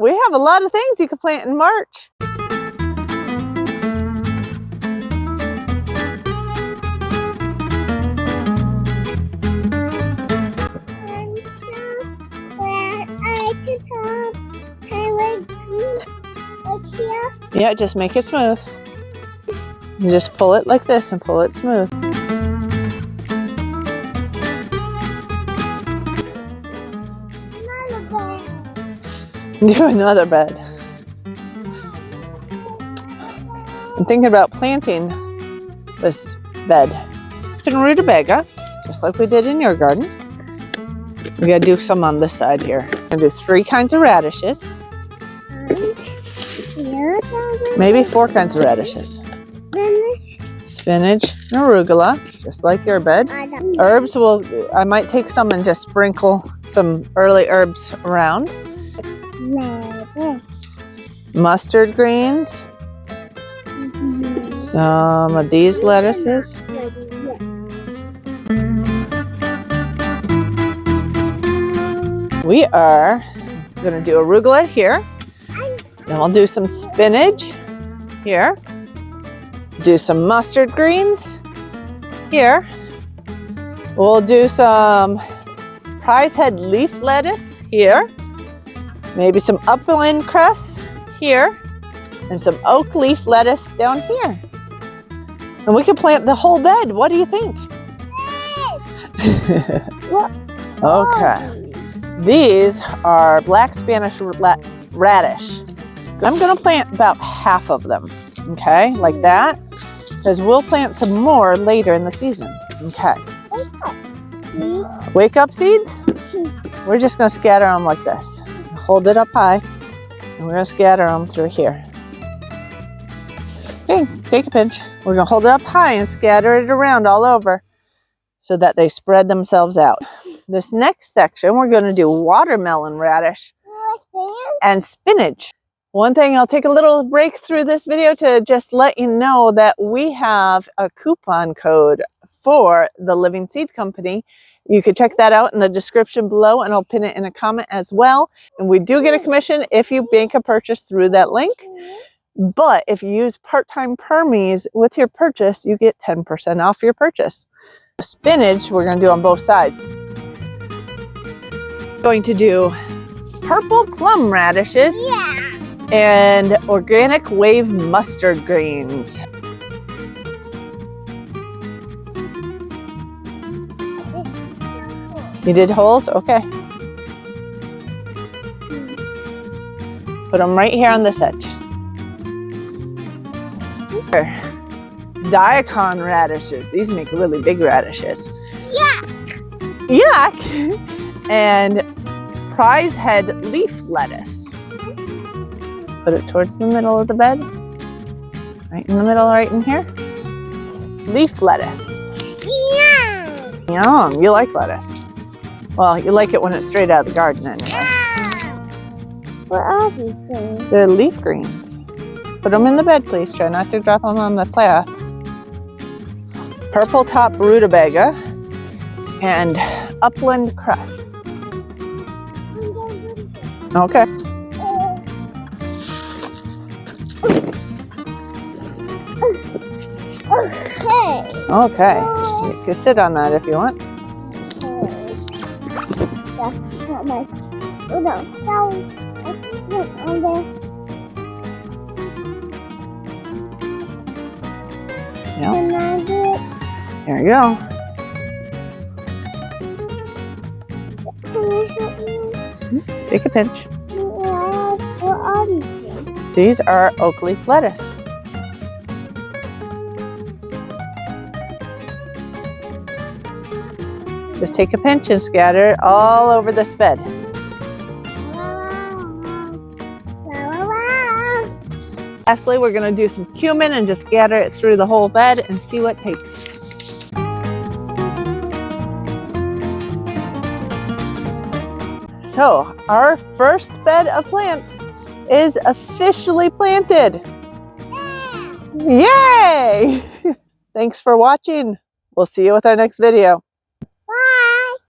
we have a lot of things you can plant in March. Yeah, just make it smooth. You just pull it like this and pull it smooth. Do another bed. I'm thinking about planting this bed in rutabaga, just like we did in your garden. We gotta do some on this side here. I'm gonna do 3 kinds of radishes. Maybe 4 kinds of radishes. Spinach and arugula, just like your bed. Herbs, I might take some and just sprinkle some early herbs around. Mustard greens. Some of these lettuces. We are going to do arugula here. Then we'll do some spinach here. Do some mustard greens here. We'll do some prize head leaf lettuce here. Maybe some upland cress here. And some oak leaf lettuce down here. And we can plant the whole bed. What do you think? Okay. These are black Spanish radish. I'm going to plant about half of them. Okay, like that. Because we'll plant some more later in the season. Okay. Wake up seeds? We're just going to scatter them like this. Hold it up high. And we're going to scatter them through here. Okay, take a pinch. We're going to hold it up high and scatter it around all over so that they spread themselves out. This next section, we're going to do watermelon radish and spinach. One thing, I'll take a little break through this video to just let you know that we have a coupon code for the Living Seed Company. You can check that out in the description below, and I'll pin it in a comment as well. And we do get a commission if you make a purchase through that link. But if you use part-time permies with your purchase, you get 10% off your purchase. Spinach, we're going to do on both sides. Going to do purple plum radishes and organic wave mustard greens. You did holes? Okay. Put them right here on this edge. Daikon radishes. These make really big radishes. Yuck! Yuck! And prize head leaf lettuce. Put it towards the middle of the bed. Right in the middle, right in here. Leaf lettuce. Yum! Yum! You like lettuce. Well, you like it when it's straight out of the garden anyway. What are these things? They're leaf greens. Put them in the bed, please. Try not to drop them on the path. Purple top rutabaga and upland cress. Okay. Okay. You can sit on that if you want. That's not my. Oh no, sorry. It's on there. Yeah. Can I do it? There you go. Can you help me? Take a pinch. What are these things? These are oak leaf lettuce. Just take a pinch and scatter it all over this bed. Lastly, we're going to do some cumin and just scatter it through the whole bed and see what takes. So, our first bed of plants is officially planted. Yay! Thanks for watching. We'll see you with our next video. Bye!